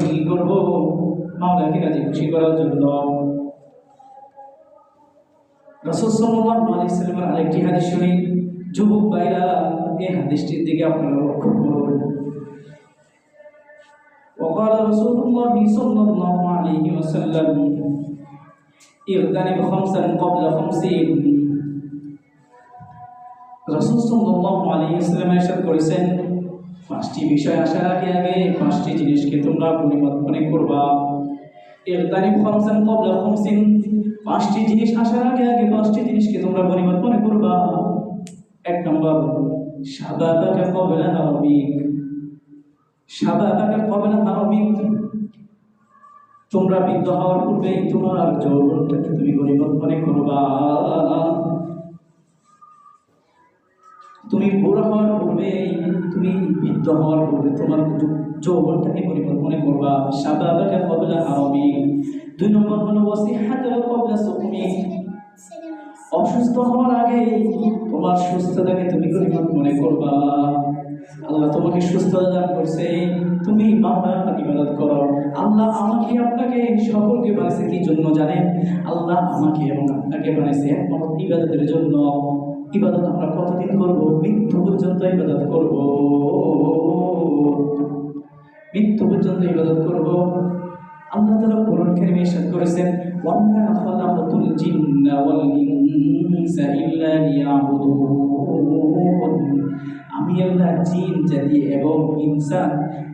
কি করব মাওলাকে রাজি খুশি করার জন্য। রাসূল সাল্লাল্লাহু আলাইহি ওয়াসাল্লামের আরেকটি হাদিস শুনি, যুবক ভাইরা এই হাদিসটির দিকে আপনারা লক্ষ্য করুন। وقال رسول الله صلى الله عليه وسلم اغتنم خمسا قبل خمسين। রাসূল সাল্লাল্লাহু আলাইহি ওয়াসাল্লাম ইরশাদ করেছেন, পাঁচটি বিষয় আসার আগে আগে পাঁচটি জিনিসকে তোমরা গনিমত মনে করবা। ইগতানিম খামসান ক্বাবলা খামসিন, পাঁচটি জিনিস আসার আগে আগে পাঁচটি জিনিসকে তোমরা গনিমত মনে করবা। এক নম্বর, শাবাবাকা ক্বাবলা হারামিক। শাবাবাকা ক্বাবলা হারামিক, তোমরা বৃদ্ধ হওয়ার পূর্বেই তোমার যৌবনটাকে তুমি গনিমত মনে করবা। তুমি বুড়া হওয়ার পূর্বে, তুমি বৃদ্ধ হওয়ার পূর্বে তোমার যৌবনটাকে গনিমত মনে করবা। শাবাবাকা ক্বাবলা হারামিক। দুই নম্বর হলো ওয়াসিহাতাকা ক্বাবলা সুকমিক, অসুস্থ হওয়ার আগে তোমার সুস্থতাকে তুমি গনিমত মনে করবা। আল্লাহ তোমাকে সুস্থতা দান করছে, তুমি মাওলার ইবাদত করো। আল্লাহ আমাকে আপনাকে সকলকে বানাইছে কি জন্য জানেন? আল্লাহ আমাকে এবং আপনাকে বানাইছে একমাত্র ইবাদতের জন্য। ইবাদত আমরা কতদিন করব? মৃত্যু পর্যন্ত ইবাদত করব, মৃত্যু পর্যন্ত ইবাদত করব। আল্লাহ তাআলা কোরআন কারীমে ইরশাদ করেছেন, ওয়া মা খালাকাতুল জিন্না ওয়াল ইনসা ইল্লা লিয়াবুদুন। আমি আল্লাহ জিন জাতি এবং ইনসান,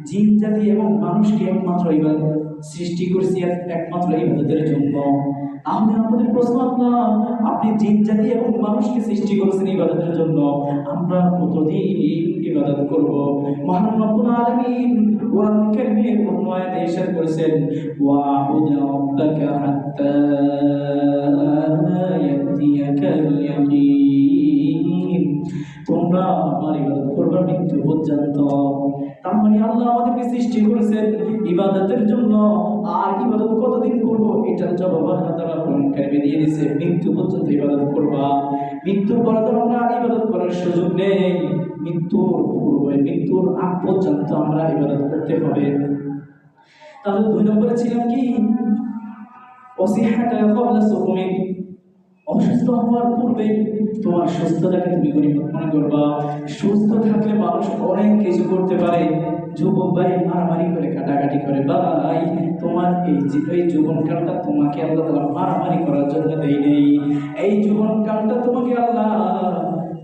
জিন জাতি এবং মানুষকে একমাত্র ইবাদত সৃষ্টি করেছি, একমাত্র ইবাদতের জন্য। আমি আমাদের প্রশ্ন, আল্লাহ আপনি জিন জাতি এবং মানুষকে সৃষ্টি করেছেন ইবাদতের জন্য, আমরা কতদিন ইবাদত করব? মহান রব্বুল আলামিন কোরআন কারীমে অন্য আয়াতে ইরশাদ করেছেন, ওয়া'বুদ রাব্বাকা হাত্তা ইয়াতিয়াকাল ইয়াকিন। তোমরা আমার ইবাদত করবা মৃত্যু পর্যন্ত। তার মানে আল্লাহ আমাদেরকে সৃষ্টি করেছেন ইবাদতের জন্য, আর ইবাদত কতদিন করব এটার জবাব আল্লাহ তাআলা কোরআন কারীমে দিয়ে দিয়েছে, মৃত্যু পর্যন্ত ইবাদত করবা। মৃত্যুর পরে তো আমরা ইবাদত করার সুযোগ নেই, মৃত্যুর পূর্বে, মৃত্যুর আগ পর্যন্ত আমরা ইবাদত করতে হবে। তাহলে দুই নম্বরে ছিলাম কি? ওয়াসিহাতাকা ক্বাবলা সুকমিক, অসুস্থ হওয়ার পূর্বে তোমার সুস্থতাকে তুমি গনিমত মনে করবা। সুস্থ থাকলে মানুষ অনেক কিছু করতে পারে। যুবক ভাই মারামারি করে, কাটাকাটি করে, ভাই তোমার এই জীবনকালটা তোমাকে আল্লাহ তাআলা মারামারি করার জন্য দেয় নেই। এই জীবনকালটা তোমাকে আল্লাহ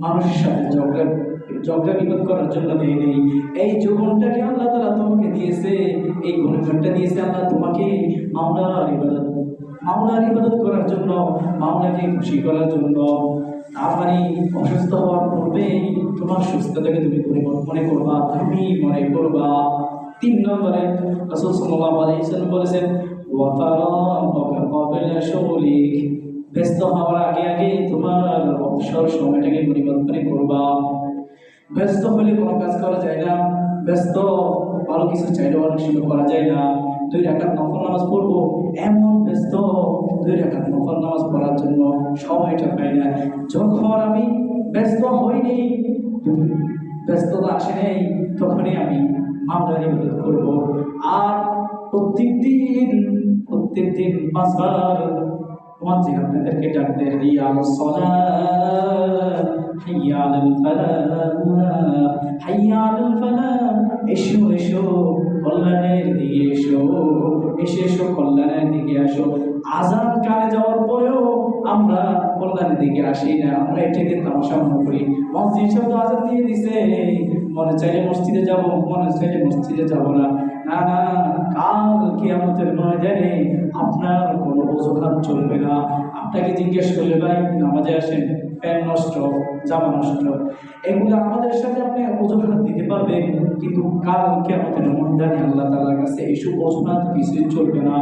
মানুষের সাথে ঝগড়া বিবাদ করার জন্য দেয় নেই। এই জীবনটাকে আল্লাহ তাআলা তোমাকে দিয়েছে, এই গনিমতটা দিয়েছে আল্লাহ তোমাকে মাওলার ইবাদত করার জন্য, মাওলাকে খুশি করার জন্য। তার মানে অসুস্থ হওয়ার পূর্বে তোমার সুস্থতাকে তুমি গনিমত মনে করবা, তুমি মনে করবা। তিন নম্বরে রাসূল সাল্লাল্লাহু আলাইহি ওয়াসাল্লাম বলেছেন, ওয়া ফারাগাকা ক্বাবলা শুগলিক, ব্যস্ত হওয়ার আগে আগে তোমার অবসর সময়টাকে গনিমত মনে করবা। ব্যস্ত হলে কোনো কাজ করা যায় না, ব্যস্ত ভালো কিছু চাইলে অনেক সময় করা যায় না। 2 রাকাত নফল নামাজ পড়বো, এমন ব্যস্ত 2 রাকাত নফল নামাজ পড়ার জন্য সময়টা পাই না। যখন আমি ব্যস্ত হইনি, ব্যস্ততা আসে নেই, তখনই আমি মাওলার ইবাদত করব। আর প্রত্যেক দিন 5 বার মুয়াজ্জিন আপনাদেরকে ডাকতে, হাইয়া আলাস সালাত, হাইয়া আলাল ফালাহ, হাইয়া আলাল ফালাহ, এসো এসো কল্যাণের দিকে এসো, এসো কল্যাণের দিকে আসো। আযান কানে যাওয়ার পরেও আমরা কল্যাণের দিকে আসি না, আমরা এটাকে তামাশা মনে করি। মসজিদ শব্দ আযান দিয়ে দিছে, মনে চাইলে মসজিদে যাব, মনে চাইলে মসজিদে যাব না। না না, কাল কিয়ামতের ময়দানে আপনার কোনো অজুহাত চলবে না। আপনাকে জিজ্ঞেস করলে, ভাই নামাজে আসেন, প্যান্ট নষ্ট, জামা নষ্ট, এগুলো আমাদের সাথে আপনি অজুহাত দিতে পারবেন, কিন্তু কাল কিয়ামতের ময়দানে আল্লাহ তাআলার কাছে এইসব অজুহাত কিছুই চলবে না।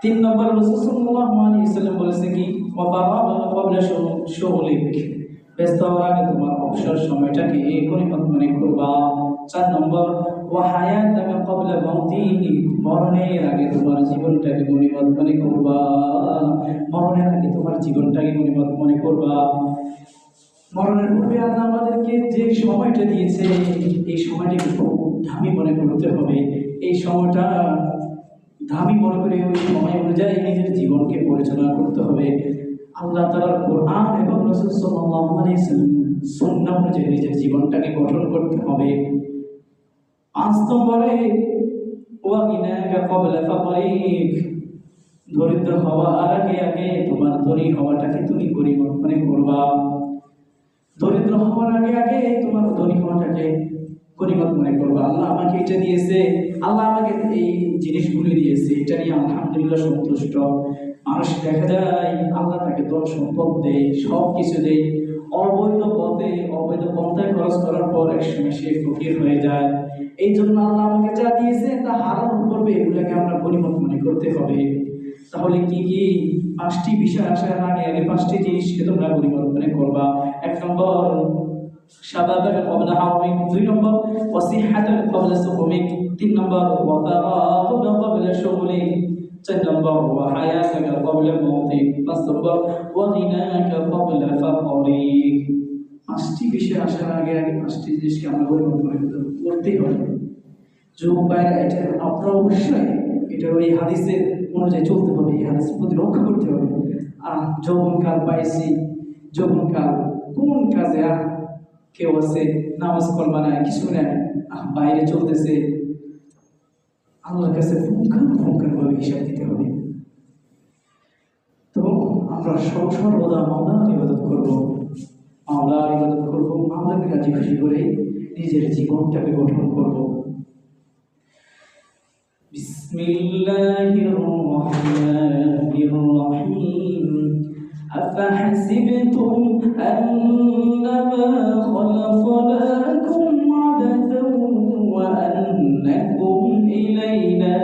3 নম্বর রাসূল সাল্লাল্লাহু আলাইহি ওয়াসাল্লাম বলেছে কি, ওয়া ফারাগাকা ক্বাবলা শুগলিক, ব্যস্ত হওয়ার আগে তোমার অবসর সময়টাকে গনিমত মনে করবা। 4 নম্বর, ওয়া হায়াতাকা ক্বাবলা মাউতিক, মরণের আগে তোমার জীবনটাকে গনিমত মনে করবা। মরণের আগে তোমার জীবনটাকে গনিমত মনে করবা। মরণের পূর্বে আল্লাহ আমাদেরকে যে সময়টা দিয়েছে, এই সময়টাকে খুব দামি মনে করতে হবে। এই সময়টা দামি মনে করে ওই সময় অনুযায়ী নিজের জীবনকে পরিচালনা করতে হবে। আল্লাহ তাআলার কোরআন এবং রাসূল সাল্লাল্লাহু আলাইহি ওয়াসাল্লাম সুন্নাহ অনুযায়ী নিজের জীবনটাকে গঠন করতে হবে। ৫ নম্বরে ওয়াগিনাকা ক্বাবলা ফাকরিক, দরিদ্র হওয়ার আগে আগে তোমার ধনী হওয়াটাকে তুমি গরিমত মনে করবা। দরিদ্র হওয়ার আগে আগে তোমার ধনী হওয়াটাকে গরিমত মনে করবা। আল্লাহ আমাকে এটা দিয়েছে, আল্লাহ আমাকে এই জিনিসগুলি দিয়েছে, এটা নিয়ে আলহামদুলিল্লাহ সন্তুষ্ট। মানুষ দেখা যায় আল্লাহ তাকে ধন সম্পদ দেয়, সব কিছু দেয়, অবৈধ পথে অবৈধ পন্থায় খরচ করার পর একসময় সে ফকির হয়ে যায়। এই জন্য আল্লাহ আমাকে যা দিয়েছে তা হারাম করবে, এগুলোকে আমরা গরিমত মনে করতে হবে। তাহলে কি কি ৫টি বিষয় আসার আগে আগে ৫টি জিনিসকে তোমরা গরিমত মনে করবা। ১ নম্বর শাবাবাকা ক্বাবলা হারামিক, ২ নম্বর ওয়াসিহাতাকা ক্বাবলা সুকুমিক, ৩ নম্বর ওয়াফারাগাকা ক্বাবলা শুগলিক, ৪ নম্বর ওয়াহায়াতাকা ক্বাবলা মউতিক, ৫ নম্বর ওয়াগিনাকা ক্বাবলা ফাকরিক। ৫টি বিষয় আসার আগে আগে ৫টি জিনিসকে আমরা গরিমত মনে করতেই হবে। যুবক ভাইরা, এটা আপনারা অবশ্যই এটা ওই হাদিসের অনুযায়ী চলতে হবে, এই হাদিসের প্রতি রক্ষা করতে হবে। যৌবনকাল পাইছি, যৌবনকাল কোন কাজে কেউ আছে নামাজ কলমা নাই, কিছু নাই, বাইরে চলতেছে, আল্লাহর কাছে পুঙ্খানুপুঙ্খানুভাবে হিসাব দিতে হবে। তো আমরা সর্বদা মাওলার ইবাদত করবো, মাওলার ইবাদত করবো, মাওলাকে রাজি খুশি করে নিজের জীবনটাকে গঠন করবো। বিসমিল্লাহির রহমানির রহিম। أفحسبتم أنما خلقناكم عبثا وأنكم إلينا